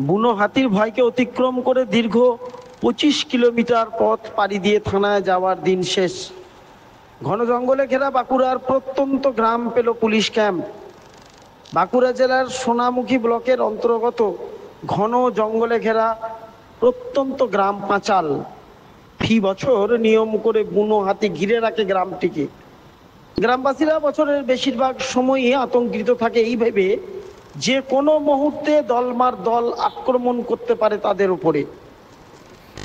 বুনো হাতির ভয়কে অতিক্রম করে দীর্ঘ 25 কিলোমিটার পথ পাড়ি দিয়ে থানায় যাওয়ার দিন শেষ। ঘন জঙ্গলে ঘেরা বাঁকুড়ার প্রত্যন্ত গ্রাম পেল পুলিশ ক্যাম্প। বাঁকুড়া জেলার সোনামুখী ব্লকের অন্তর্গত ঘন জঙ্গলে ঘেরা প্রত্যন্ত গ্রাম পাঁচাল ফি বছর নিয়ম করে বুনো হাতি ঘিরে রাখে গ্রামটিকে। গ্রামবাসীরা বছরের বেশিরভাগ সময়ই আতঙ্কিত থাকে এই ভেবে যে কোনো মুহূর্তে দলমার দল আক্রমণ করতে পারে তাদের উপরে।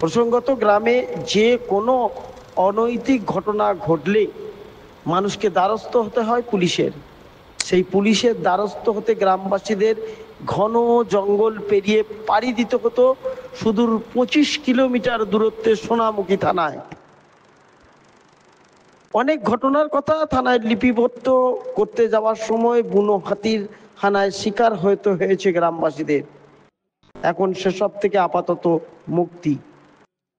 প্রসঙ্গত গ্রামে যে কোনো অনৈতিক ঘটনা ঘটলে মানুষকে দ্বারস্থ হতে হয় পুলিশের। সেই পুলিশের দ্বারস্থ হতে গ্রামবাসীদের ঘন জঙ্গল পেরিয়ে পাড়ি দিতে হতো সুদূর 25 কিলোমিটার দূরত্বে সোনামুখী থানায়। অনেক ঘটনার কথা থানায় লিপিবদ্ধ করতে যাওয়ার সময় বুনো হাতির হানায় শিকার হয়েছে গ্রামবাসীদের। এখন সেসব থেকে আপাতত মুক্তি।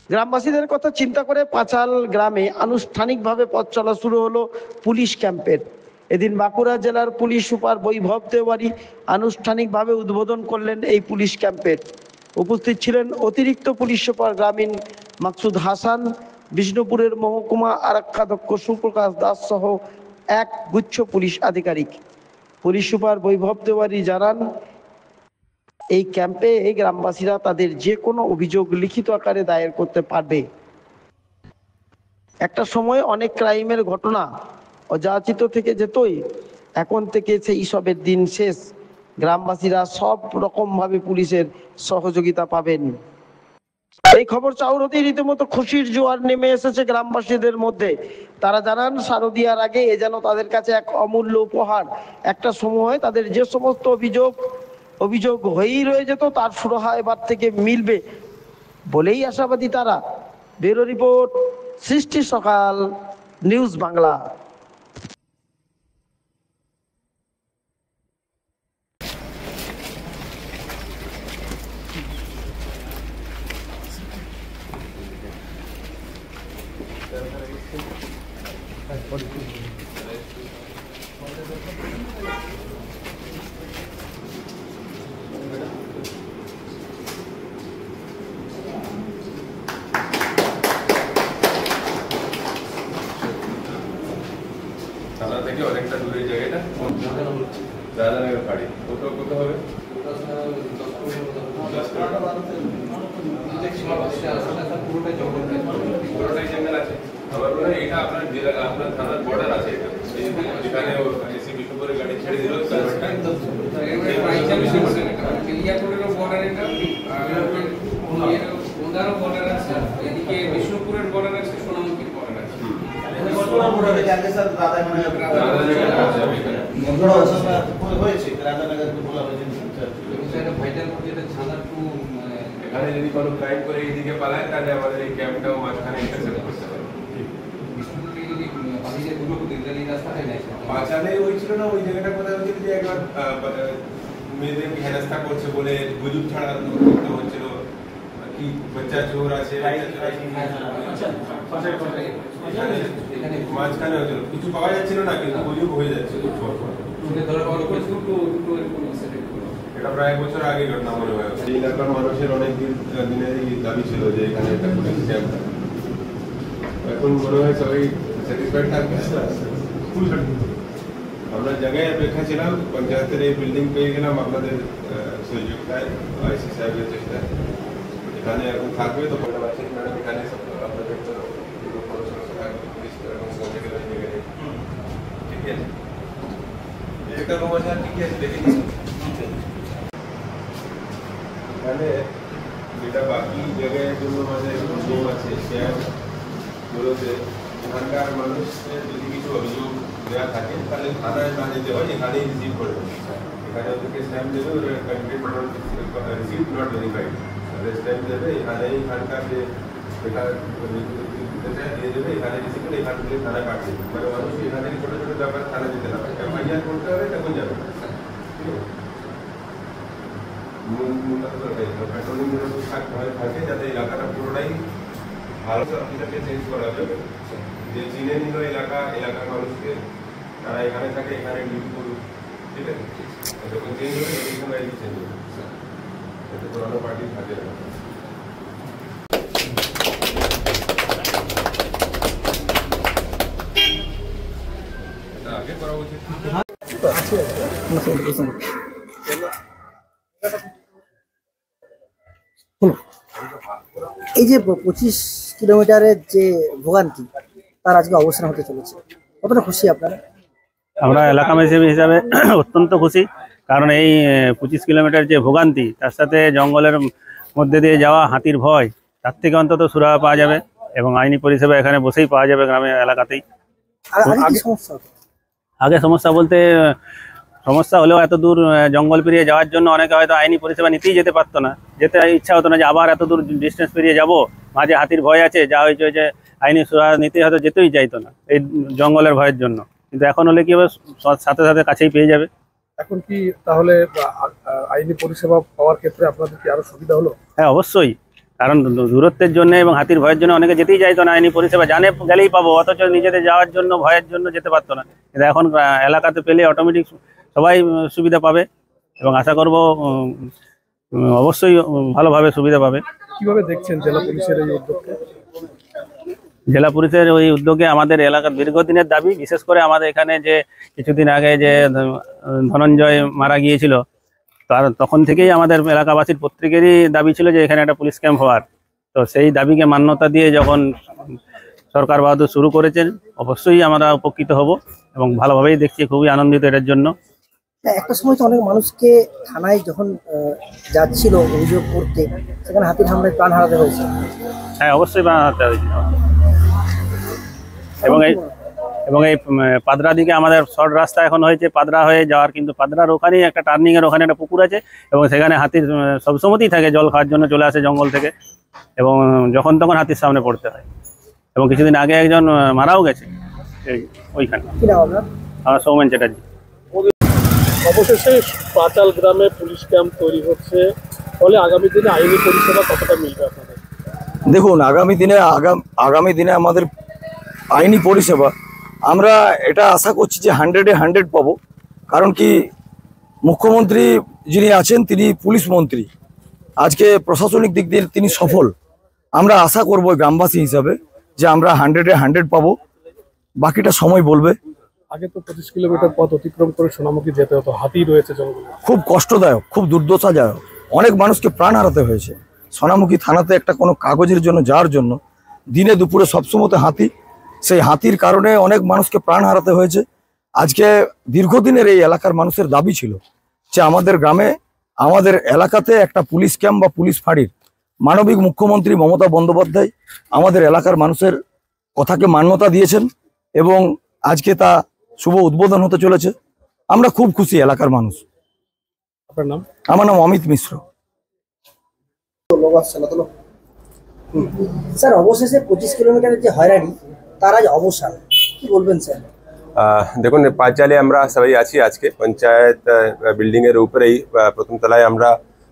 গ্রামবাসীদের কথা চিন্তা করে পাঁচাল গ্রামে আনুষ্ঠানিকভাবে পথ চলা শুরু হলো পুলিশ ক্যাম্পের। এদিন বাঁকুড়া জেলার পুলিশ সুপার বৈভব তেওয়ারি আনুষ্ঠানিকভাবে উদ্বোধন করলেন এই পুলিশ ক্যাম্পের। উপস্থিত ছিলেন অতিরিক্ত পুলিশ সুপার গ্রামীণ মাকসুদ হাসান, বিষ্ণুপুরের মহকুমা আরক্ষাধ্যক্ষ সুপ্রকাশ দাস সহ এক গুচ্ছ পুলিশ আধিকারিক। পুলিশ সুপার বৈভব তেওয়ারি জানান, এই ক্যাম্পে গ্রামবাসীরা তাদের যে কোনো অভিযোগ লিখিত আকারে দায়ের করতে পারবে। একটা সময় অনেক ক্রাইমের ঘটনা অযাচিত থেকে যেতই, এখন থেকে সেই সবের দিন শেষ। গ্রামবাসীরা সব রকম ভাবে পুলিশের সহযোগিতা পাবেন। এই খবর চাউর হতেই রীতিমতো খুশির জোয়ার নেমে এসেছে গ্রামবাসীদের মধ্যে। তারা জানান শারদীয়ার আগে এ যেন তাদের কাছে এক অমূল্য উপহার। একটা সময় তাদের যে সমস্ত অভিযোগ হয়েই রয়ে যেত তার সুরাহা এবার থেকে মিলবে বলেই আশাবাদী তারা। ব্যুরো রিপোর্ট, সৃষ্টি সকাল, নিউজ বাংলা। থানা থেকে অনেকটা দূরের জায়গাটা রাধানগর বাড়ি। কোথাও কোথাও হবে পুরোটাই জঙ্গল আছে। আবার এটা আপনার থানার বর্ডার আছে, এখানে এসি বিষ্ণুপুরের গাড়ি ছেড়ে দিল বর্ডার আছে, এদিকে বিষ্ণুপুরের বর্ডার আছে, সোনামুখীর বর্ডার আছে। এখানে যদি কোনো ক্রাইম করে এইদিকে পালায় তাহলে আমাদের এই ক্যাম্পটাও মাঝখানে ইন্টারসেপ্ট করতে হবে। পাঁচালে ওই ছিল না, ওই জায়গাটা কোথায় হচ্ছিল যে একবার মেয়েদেরকে হেনস্থা করছে বলে গুজব ছাড়া করতে হচ্ছিল, কি বাচ্চা চোর আছে মাঝখানে হচ্ছিল, কিছু পাওয়া যাচ্ছিল না কিন্তু গুজব হয়ে যাচ্ছিল। এটা প্রায় 1 বছর আগে ঘটনা মনে হয়। এই এলাকার মানুষের অনেক দিনেরই দাবি ছিল যে এখানে একটা পুলিশ ক্যাম্প থাকে। এখন মনে হয় সবাই স্যাটিসফাইড থাকবে। আমরা জায়গায় অপেক্ষা ছিলাম, পঞ্চায়েতের এই বিল্ডিং পেয়ে গেলাম আপনাদের সহযোগিতায়, আইসি সাহেবের চেষ্টায়। এখানে এখন থাকবে তো ম্যাডাম এখানে সব আপনাদের ঠিক আছে, একটা রুম আছে ঠিক আছে দেখে নিন। এখানে যেটা বাকি জায়গায় জন্য আমাদের রুম আছে সেগুলোতে এখানকার মানুষের যদি কিছু অভিযোগ দেওয়া থাকে তাহলে থানায় না যেতে হয়, এখানেই রিসিভ করে এখানে ওদেরকে স্ট্যাম্প দেবে, ওরা রিসিভ নট ভেরিফাইড স্ট্যাম্প দেবে, এখানকার যে দিয়ে দেবে, এখানে রিসিভ করে এখান থেকে থানায় পাঠিয়ে দেবে। মানে মানুষ এখানে ছোটো ছোটো ব্যাপার থানা যেতে না পারে, এফআইআর করতে হবে তখন যাবে। পেট্রোলিং থাকে যাতে এলাকাটা পুরোটাই ভালো অফিসারকে চেঞ্জ করা যাবে, যে চিনে নিল এলাকার মানুষকে, তারা এখানে থাকে, এখানে ডিউটি করুক, ঠিক আছে। যখন চেঞ্জ হবে তখন চেঞ্জ হবে। যাতে পুরোনো পার্টি থাকে না। এটা আগে করা উচিত। এই যে 25 কিলোমিটারের যে ভোগান্তি তার আজকে অবসান হতে চলেছে, কতটা খুশি আপনারা? আমরা এলাকাবাসী হিসাবে অত্যন্ত খুশি, কারণ এই 25 কিলোমিটার যে ভোগান্তি, তার সাথে জঙ্গলের মধ্যে দিয়ে যাওয়া, হাতির ভয়, তার থেকে অন্তত সুরাহা পাওয়া যাবে এবং আইনি পরিষেবা এখানে বসেই পাওয়া যাবে গ্রামে এলাকাতেই। আগে কি সমস্যা হতো? আগে সমস্যা বলতে সমস্যা হলেও এত দূর জঙ্গল পেরিয়ে যাওয়ার জন্য অনেকে হয়তো আইনি পরিষেবা নিতেই যেতে পারতো না, যেতে ইচ্ছা হতো না যে আবার এত দূর ডিস্টেন্স পেরিয়ে যাব, মাঝে হাতির ভয় আছে, যা হয়েছে যে আইনি সুরাহা নিতে হয়তো যেতেই চাইতো না এই জঙ্গলের ভয়ের জন্য। কিন্তু এখন হলে কি হবে, সাথে সাথে কাছেই পেয়ে যাবে। এখন কি তাহলে আইনি পরিষেবা পাওয়ার ক্ষেত্রে আপনাদের কি আরো সুবিধা হলো? হ্যাঁ, অবশ্যই, কারণ দূরত্বের জন্য এবং হাতির ভয়ের জন্য অনেকে যেতেই চাইতো না আইনি পরিষেবা, জানে গেলেই পাবো, অথচ নিজেদের যাওয়ার জন্য ভয়ের জন্য যেতে পারতো না। কিন্তু এখন এলাকাতে পেলে অটোমেটিক সবাই সুবিধা পাবে এবং আশা করব অবশ্যই ভালোভাবে সুবিধা পাবে। কিভাবে দেখছেন জেলা পুলিশের এই উদ্যোগকে? জেলা পুলিশের ওই উদ্যোগে আমাদের এলাকার দীর্ঘদিনের দাবি, বিশেষ করে আমাদের এখানে যে কিছুদিন আগে যে ধনঞ্জয় মারা গিয়েছিল, তখন থেকেই আমাদের এলাকাবাসীর প্রত্যেকেরই দাবি ছিল যে এখানে একটা পুলিশ ক্যাম্প হওয়ার। তো সেই দাবিকে মান্যতা দিয়ে যখন সরকার বাহাদুর শুরু করেছেন, অবশ্যই আমরা উপকৃত হব এবং ভালোভাবেই দেখছি, খুবই আনন্দিত এটার জন্য। একটা সময় তো অনেক মানুষকে থানায় যখন যাচ্ছিল অভিযোগ করতে, সেখানে হাতির হামলায় প্রাণ হারাতে হয়েছে। হ্যাঁ, অবশ্যই বানাতে হয়েছে। এবং এই পাদরা দিকে আমাদের শর্ট রাস্তা এখন হয়েছে পাদরা হয়ে যাওয়ার, কিন্তু পাদরার ওখানেই একটা টার্নিংয়ের ওখানে একটা পুকুর আছে এবং সেখানে হাতির সবসময়ই থাকে, জল খাওয়ার জন্য চলে আসে জঙ্গল থেকে এবং যখন তখন হাতির সামনে পড়তে হয়। এবং কিছুদিন আগে একজন মারাও গেছে ওইখানে। আমার সৌমেন চ্যাটার্জি। অবশেষে পাতাল গ্রামে পুলিশ ক্যাম্প তৈরি হচ্ছে, ফলে আগামী দিনে আইনি পরিষেবা কতটা মিলবে আপনাদের? দেখুন, আগামী দিনে আমাদের আইনি পরিষেবা আমরা এটা আশা করছি যে 100-এ 100 পাবো। কারণ কি, মুখ্যমন্ত্রী যিনি আছেন তিনি পুলিশ মন্ত্রী, আজকে প্রশাসনিক দিক দিয়ে তিনি সফল। আমরা আশা করব গ্রামবাসী হিসাবে যে আমরা 100-এ 100 পাবো, বাকিটা সময় বলবে। আগে তো 25 কিলোমিটার পথ অতিক্রম করে সোনামুখী যেতে হতো, হাতি রয়েছে জঙ্গলে, খুব কষ্টদায়ক, খুব দুর্দশাদায়ক, অনেক মানুষকে প্রাণ হারাতে হয়েছে। সোনামুখী থানাতে একটা কোনো কাগজের জন্য যাওয়ার জন্য দিনে দুপুরে সবসময় হাতি, সেই হাতির কারণে অনেক মানুষকে প্রাণ হারাতে হয়েছে। আজকে দীর্ঘদিনের এই এলাকার মানুষের দাবি ছিল যে আমাদের গ্রামে, আমাদের এলাকাতে একটা পুলিশ ক্যাম্প বা পুলিশ ফাঁড়ির। মানবিক মুখ্যমন্ত্রী মমতা বন্দ্যোপাধ্যায় আমাদের এলাকার মানুষের কথাকে মান্যতা দিয়েছেন এবং আজকে তা শুভ উদ্বোধন হতে চলেছে। আমরা খুব খুশি এলাকার মানুষ। আপনার নাম? আমার নাম অমিত মিশ্র। স্যার, অবশেষে 25 কিলোমিটারের যে হয়রানি তার আজ অবসান, কি বলবেন স্যার? দেখুন, পাঁচজালে আমরা সবাই আছি। আজকে পঞ্চায়েত বিল্ডিং এর উপরেই প্রথম তলায় আমরা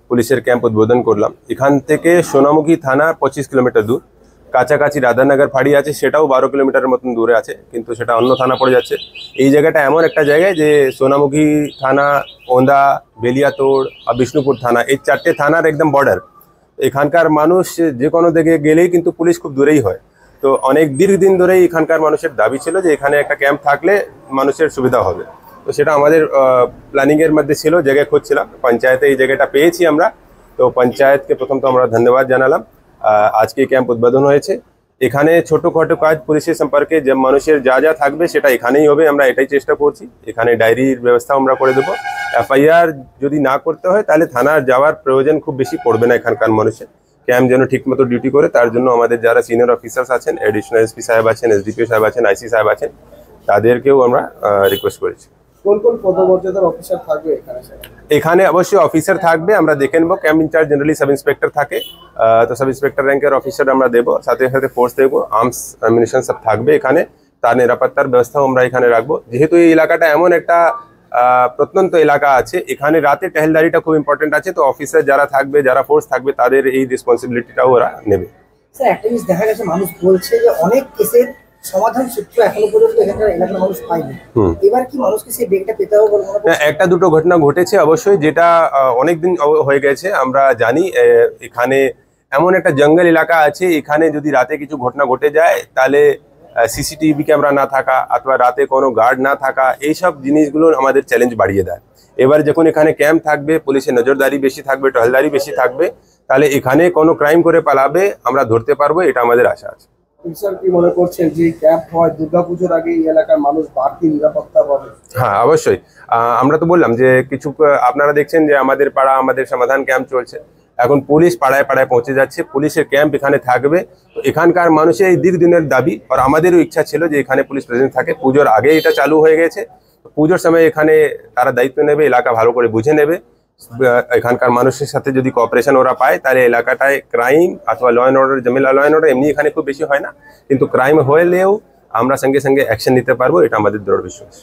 পুলিশের ক্যাম্প উদ্বোধন করলাম। এখান থেকে সোনামুখী থানা 25 কিলোমিটার দূর, কাছাকাছি রাধানগর ফাঁড়ি আছে, সেটাও 12 কিলোমিটারের মতন দূরে আছে, কিন্তু সেটা অন্য থানা পড়ে যাচ্ছে। এই জায়গাটা এমন একটা জায়গায় যে সোনামুখী থানা, ওন্দা, বেলিয়াতোড় আর বিষ্ণুপুর থানা, এই 4টে থানার একদম বর্ডার। এখানকার মানুষ যে কোনো দিকে গেলেই কিন্তু পুলিশ খুব দূরেই হয়। তো অনেক দীর্ঘদিন ধরেই এখানকার মানুষের দাবি ছিল যে এখানে একটা ক্যাম্প থাকলে মানুষের সুবিধা হবে। তো সেটা আমাদের প্ল্যানিংয়ের মধ্যে ছিল, জায়গায় খুঁজছিলাম, পঞ্চায়েতে এই জায়গাটা পেয়েছি আমরা। তো পঞ্চায়েতকে প্রথম তো আমরা ধন্যবাদ জানালাম। আজকে ক্যাম্প উদ্বোধন হয়েছে। এখানে ছোটোখাটো কাজ পুলিশের সম্পর্কে যে মানুষের যা যা থাকবে সেটা এখানেই হবে, আমরা এটাই চেষ্টা করছি। এখানে ডায়েরির ব্যবস্থা আমরা করে দেবো। এফআইআর যদি না করতে হয় তাহলে থানার যাওয়ার প্রয়োজন খুব বেশি পড়বে না এখানকার মানুষের। ক্যাম্প যেন ঠিকমতো ডিউটি করে, তার জন্য আমাদের যারা সিনিয়র অফিসার্স আছেন, এডিশনাল এসপি সাহেব আছেন, এসডিপিও সাহেব আছেন, আইসি সাহেব আছেন, তাদেরকেও আমরা রিকোয়েস্ট করেছি। কোন কোন পদমর্যাদার অফিসার থাকবে এখানে? এখানে অবশ্যই অফিসার থাকবে, আমরা দেখে নেবো। Camp in-charge generally sub inspector থাকে, তো সাব ইন্সপেক্টর র্যাঙ্কের অফিসার আমরা দেবো, সাথে সাথে ফোর্স দেবো, আর্মস অ্যামিনিশন সব থাকবে এখানে। তার নিরাপত্তার ব্যবস্থাও আমরা এখানে রাখবো। যেহেতু এই এলাকাটা এমন একটা প্রত্যন্ত এলাকা আছে, এখানে রাতে টহলদারিটা খুব ইম্পর্টেন্ট আছে। তো অফিসার যারা থাকবে, যারা ফোর্স থাকবে, তাদের এই রেসপন্সিবিলিটিটাও ওরা নেবে। স্যার, একটা জিনিস দেখা গেছে, মানুষ বলছে যে অনেক কেসের সমাধান সূত্র এখনো পর্যন্ত এখানকার এলাকার মানুষ পায়নি। এবার কি মানুষকে সেই বেগটা পেতে হবে বলে মনে করছেন? একটা দুটো ঘটনা ঘটেছে অবশ্যই, যেটা অনেকদিন হয়ে গেছে। আমরা জানি এখানে এমন একটা জঙ্গল এলাকা আছে, এখানে যদি রাতে কিছু ঘটনা ঘটে যায় তাহলে সিসিটিভি ক্যামেরা না থাকা অথবা রাতে কোনো গার্ড না থাকা, এইসব জিনিসগুলো আমাদের চ্যালেঞ্জ বাড়িয়ে দেয়। এবার যখন এখানে ক্যাম্প থাকবে, পুলিশের নজরদারি বেশি থাকবে, টহলদারি বেশি থাকবে, তাহলে এখানে কোনো ক্রাইম করে পালাবে আমরা ধরতে পারবো, এটা আমাদের আশা আছে। স্যার কি মনে করছেন যে ক্যাম্প হয় দুর্গাপুজোর আগে এই এলাকার মানুষ বাড়তি নিরাপত্তা পাবে? হ্যাঁ অবশ্যই, আমরা তো বললাম যে কিছু আপনারা দেখছেন যে আমাদের পাড়া আমাদের সমাধান ক্যাম্প চলছে, এখন পুলিশ পাড়ায় পাড়ায় পৌঁছে যাচ্ছে, পুলিশের ক্যাম্প এখানে থাকবে। তো এখানকার মানুষের এই দীর্ঘদিনের দাবি, আর আমাদেরও ইচ্ছা ছিল যে এখানে পুলিশ প্রেজেন্ট থাকে। পুজোর আগে এটা চালু হয়ে গেছে, পুজোর সময় এখানে তারা দায়িত্ব নেবে, এলাকা ভালো করে বুঝে নেবে। এখানকার মানুষের সাথে যদি কোঅপারেশন ওরা পায় তাহলে এলাকাটায় ক্রাইম অথবা ল অ্যান্ড অর্ডার ঝামেলা, ল অ্যান্ড অর্ডার এমনি এখানে খুব বেশি হয় না, কিন্তু ক্রাইম হলেও আমরা সঙ্গে সঙ্গে অ্যাকশন নিতে পারবো, এটা আমাদের দৃঢ় বিশ্বাস।